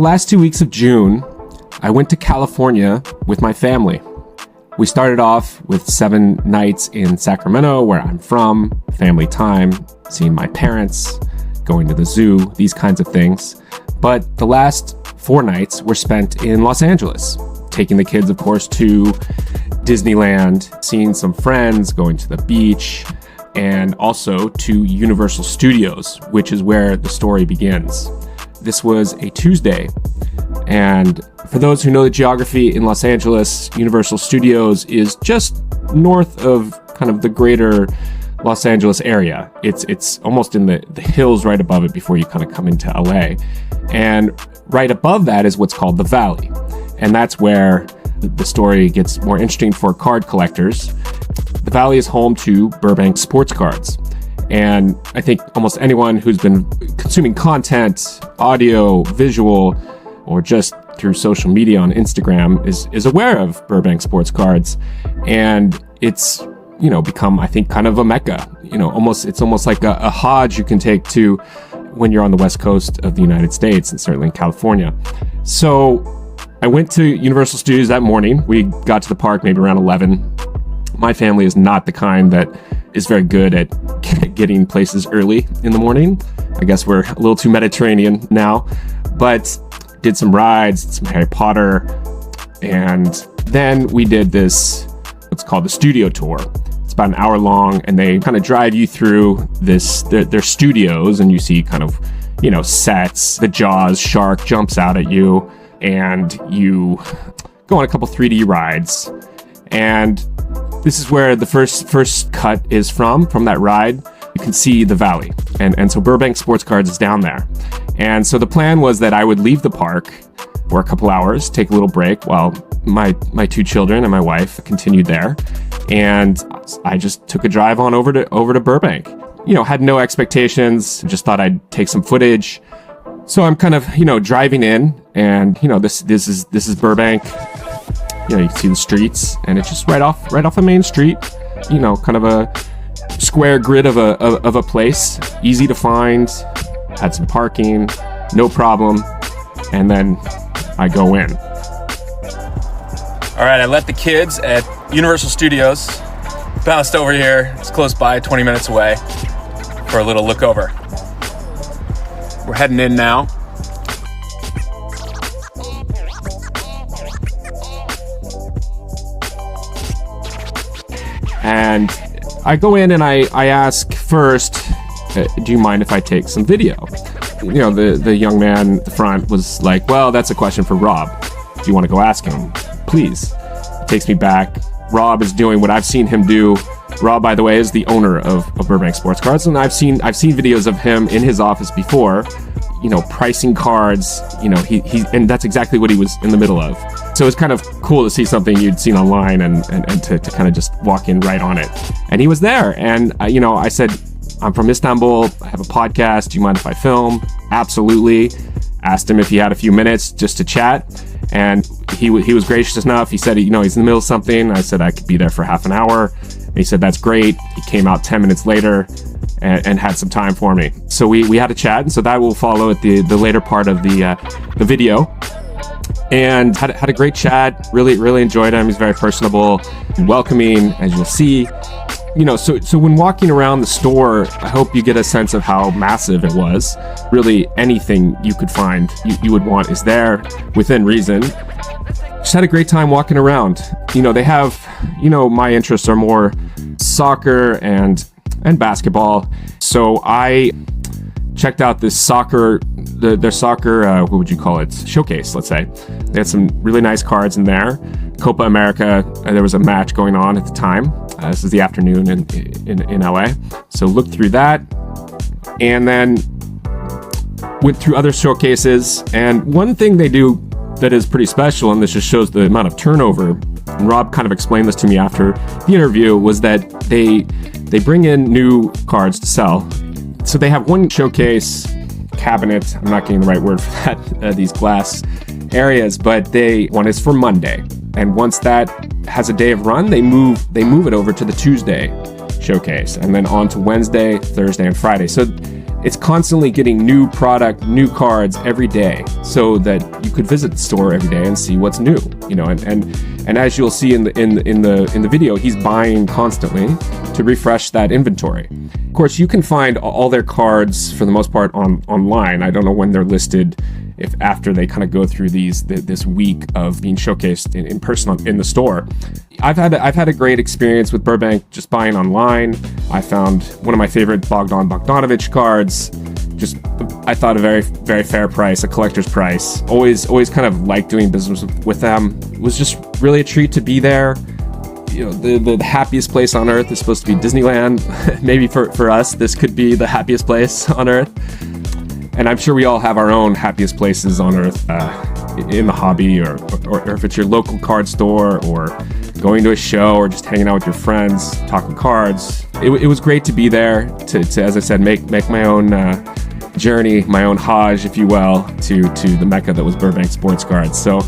last 2 weeks of June, I went to California with my family. We started off with 7 nights in Sacramento, where I'm from, family time, seeing my parents, going to the zoo, these kinds of things. But the last 4 nights were spent in Los Angeles, taking the kids, of course, to Disneyland, seeing some friends, going to the beach, and also to Universal Studios, which is where the story begins. This was a Tuesday, and for those who know the geography in Los Angeles, Universal Studios is just north of kind of the greater Los Angeles area. It's almost in the hills right above it before you kind of come into LA. And right above that is what's called the Valley. And that's where the story gets more interesting for card collectors. The Valley is home to Burbank Sportscards. And I think almost anyone who's been consuming content, audio, visual, or just through social media on Instagram is aware of Burbank Sportscards. And it's, become, I think, kind of a mecca. It's almost like a Hajj you can take to when you're on the West Coast of the United States, and certainly in California. So I went to Universal Studios that morning. We got to the park maybe around 11. My family is not the kind that is very good at getting places early in the morning. I guess we're a little too Mediterranean now, but did some rides, some Harry Potter, and then we did this, what's called the studio tour. It's about an hour long, and they kind of drive you through their studios, and you see kind of, sets. The Jaws shark jumps out at you, and you go on a couple 3D rides. And this is where the first cut is from that ride. You can see the Valley. And so Burbank Sportscards is down there. And so the plan was that I would leave the park for a couple hours, take a little break while my 2 children and my wife continued there. And I just took a drive on over to Burbank. Had no expectations, just thought I'd take some footage. So I'm kind of, driving in, and this is Burbank. You can see the streets, and it's just right off a main street. Kind of a square grid of a place, easy to find. Had some parking, no problem, and then I go in. All right, I let the kids at Universal Studios, bounced over here. It's close by, 20 minutes away, for a little look over. We're heading in now. And I go in and I ask first, do you mind if I take some video? The young man at the front was like, well, that's a question for Rob. Do you want to go ask him? Please. It takes me back. Rob is doing what I've seen him do. Rob, by the way, is the owner of Burbank Sportscards, and I've seen videos of him in his office before, pricing cards. He and that's exactly what he was in the middle of. So it's kind of cool to see something you'd seen online and to kind of just walk in right on it. And he was there, and I said, I'm from Istanbul. I have a podcast. Do you mind if I film? Absolutely. Asked him if he had a few minutes just to chat, and he was gracious enough. He said, he's in the middle of something. I said I could be there for half an hour. And he said, that's great. He came out 10 minutes later and had some time for me. So we had a chat, and so that will follow at the later part of the video. And had a great chat. Really enjoyed him. He's very personable, welcoming, as you'll see. So when walking around the store, I hope you get a sense of how massive it was. Really, anything you could find you would want is there within reason. Just had a great time walking around. They have, my interests are more soccer and basketball. So I checked out this their soccer, what would you call it? Showcase, let's say. They had some really nice cards in there. Copa America, there was a match going on at the time. This is the afternoon in LA. So looked through that, and then went through other showcases. And one thing they do that is pretty special, and this just shows the amount of turnover, and Rob kind of explained this to me after the interview, was that they bring in new cards to sell. So they have one showcase cabinet. I'm not getting the right word for that, these glass areas, but one is for Monday. And once that has a day of run, they move it over to the Tuesday showcase, and then on to Wednesday, Thursday, and Friday. So it's constantly getting new product, new cards every day, so that you could visit the store every day and see what's new. And as you'll see in the video, he's buying constantly to refresh that inventory. Of course, you can find all their cards for the most part online. I don't know when they're listed, if after they kind of go through this week of being showcased in person in the store. I've had a great experience with Burbank just buying online. I found one of my favorite Bogdan Bogdanovic cards. Just, I thought a very, very fair price, a collector's price. Always kind of liked doing business with them. It was just really a treat to be there. The happiest place on earth is supposed to be Disneyland. Maybe for us, this could be the happiest place on earth. And I'm sure we all have our own happiest places on earth in the hobby, or if it's your local card store, or going to a show, or just hanging out with your friends, talking cards. It was great to be there to as I said, make my own journey, my own Hajj, if you will, to the Mecca that was Burbank Sportscards. So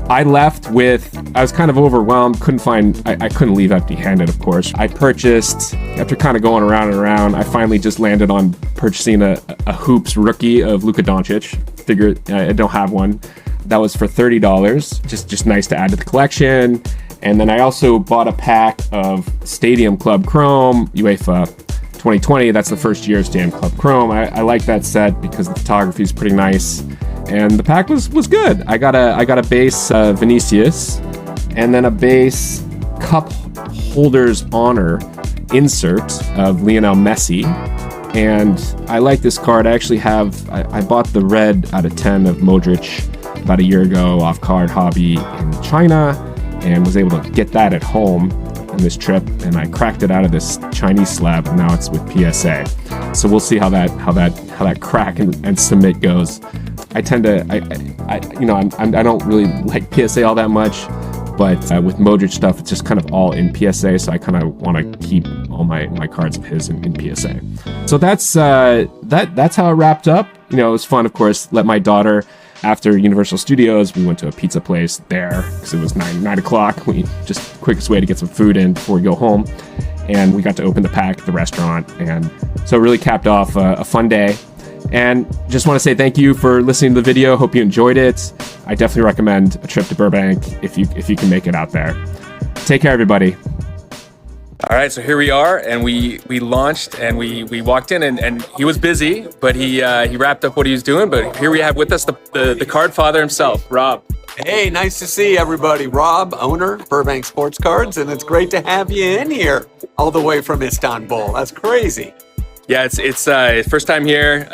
I left I was kind of overwhelmed, I couldn't leave empty-handed, of course. I purchased, after kind of going around and around, I finally just landed on purchasing a Hoops rookie of Luka Doncic. Figured I don't have one. That was for $30, just nice to add to the collection. And then I also bought a pack of Stadium Club Chrome, UEFA 2020. That's the first year Stadium Club Chrome. I like that set because the photography is pretty nice. And the pack was good. I got a base Vinicius, and then a base cup holder's honor insert of Lionel Messi. And I like this card. I actually I bought the red out of 10 of Modric about a year ago off Card Hobby in China, and was able to get that at home on this trip. And I cracked it out of this Chinese slab, and now it's with PSA. So we'll see how that crack and submit goes. I tend to, I don't really like PSA all that much, but with Modric stuff, it's just kind of all in PSA. So I kind of want to keep all my cards of his in PSA. So that's how it wrapped up. It was fun, of course. Let my daughter, after Universal Studios, we went to a pizza place there because it was 9 o'clock. We just quickest way to get some food in before we go home, and we got to open the pack at the restaurant, and so it really capped off a fun day. And just want to say thank you for listening to the video. Hope you enjoyed it. I definitely recommend a trip to Burbank if you can make it out there. Take care, everybody. All right, so here we are, and we launched, and we walked in, and he was busy, but he wrapped up what he was doing. But here we have with us the card father himself, Rob. Hey, nice to see everybody. Rob, owner, Burbank Sports Cards, and it's great to have you in here all the way from Istanbul. That's crazy. Yeah, it's first time here.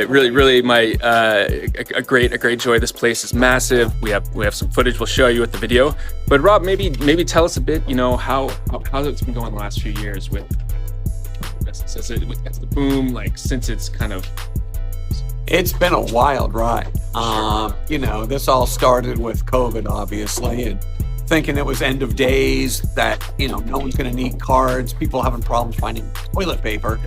Really, a great joy. This place is massive. We have some footage we'll show you with the video. But Rob, maybe tell us a bit. How it's been going the last few years with the boom. Like since it's kind of. It's been a wild ride. This all started with COVID, obviously, and thinking it was end of days, that no one's going to need cards. People having problems finding toilet paper.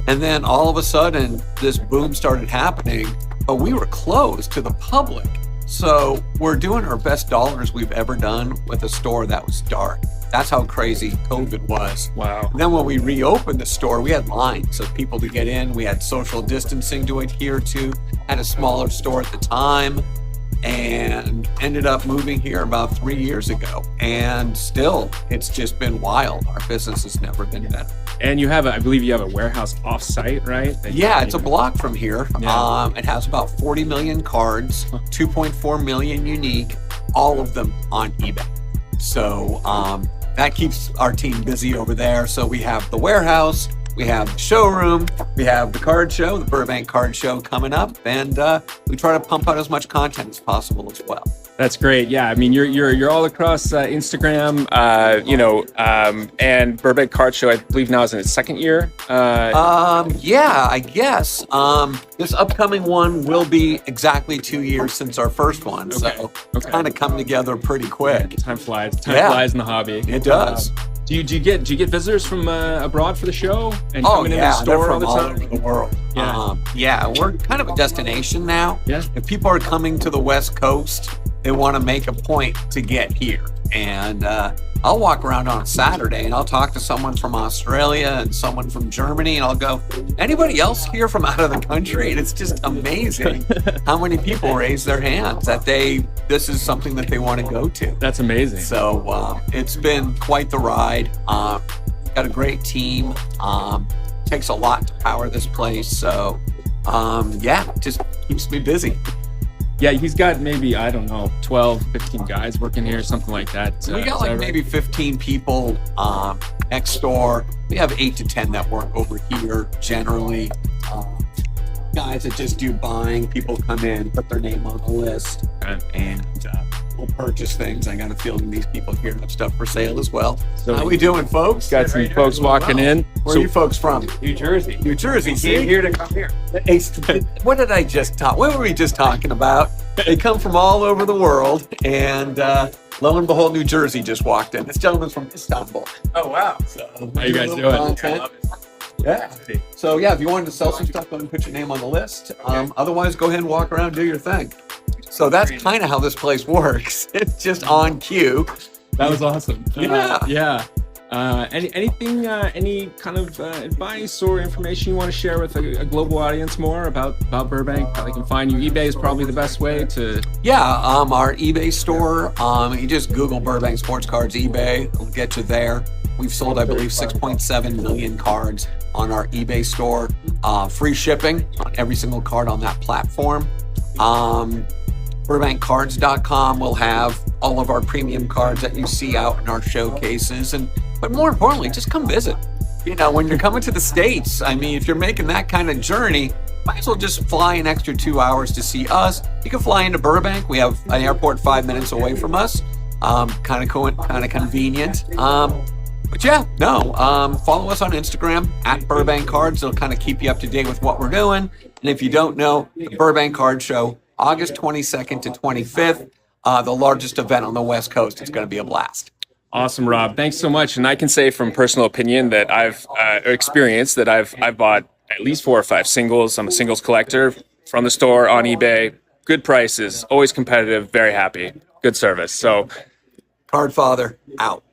And then all of a sudden, this boom started happening, but we were closed to the public. So we're doing our best dollars we've ever done with a store that was dark. That's how crazy COVID was. Wow. And then when we reopened the store, we had lines of people to get in. We had social distancing to adhere to, had a smaller store at the time, and ended up moving here about 3 years ago. And still, it's just been wild. Our business has never been better. And I believe you have a warehouse off-site, right? Yeah, it's a block from here. Yeah. It has about 40 million cards, 2.4 million unique, all of them on eBay. So that keeps our team busy over there. So we have the warehouse, we have the showroom, we have the card show, the Burbank Card Show coming up, and we try to pump out as much content as possible as well. That's great. Yeah, I mean, you're all across Instagram, and Burbank Card Show, I believe now is in its second year. Yeah, I guess. This upcoming one will be exactly 2 years since our first one, so it's kind of come together pretty quick. Time flies. Time flies in the hobby. It does. Do you get visitors from abroad for the show and coming into the store they're from all the time? all over the world. Yeah. We're kind of a destination now. Yeah. If people are coming to the West Coast, they want to make a point to get here. And I'll walk around on a Saturday and I'll talk to someone from Australia and someone from Germany, and I'll go, anybody else here from out of the country? And it's just amazing how many people raise their hands that this is something that they want to go to. That's amazing. So it's been quite the ride. Got a great team. Takes a lot to power this place. So yeah, just keeps me busy. Yeah, he's got maybe, I don't know, 12, 15 guys working here, something like that. We got like maybe 15 people next door. We have 8 to 10 that work over here generally. Guys that just do buying. People come in, put their name on the list, and we'll purchase things. I got a feeling these people here have stuff for sale as well. So how we doing, folks? Got some folks walking in. Where are you folks from? New Jersey. New Jersey. Came here to come here. What did I just talk? What were we just talking about? They come from all over the world, and lo and behold, New Jersey just walked in. This gentleman's from Istanbul. Oh, wow. So, How you guys doing? I love it. Yeah. So yeah, if you wanted to sell some stuff, go ahead and put your name on the list. Otherwise, go ahead and walk around, do your thing. So that's kind of how this place works. It's just on cue. That was awesome. Yeah. Yeah. Anything, any kind of advice or information you want to share with a global audience more about Burbank? How they can find you? eBay is probably the best way to. Yeah, our eBay store. You just Google Burbank Sportscards eBay. It'll get you there. We've sold, I believe, 6.7 million cards on our eBay store. Free shipping on every single card on that platform. BurbankCards.com will have all of our premium cards that you see out in our showcases. But more importantly, just come visit. You know, when you're coming to the States, I mean, if you're making that kind of journey, might as well just fly an extra 2 hours to see us. You can fly into Burbank. We have an airport 5 minutes away from us. Kind of convenient. But yeah, no, follow us on Instagram at Burbank Cards. It'll kind of keep you up to date with what we're doing. And if you don't know, the Burbank Card Show, August 22nd to 25th, the largest event on the West Coast. It's going to be a blast. Awesome, Rob. Thanks so much. And I can say from personal opinion that I've experienced that I've bought at least 4 or 5 singles. I'm a singles collector from the store on eBay. Good prices, always competitive, very happy, good service. So, Card Father, out.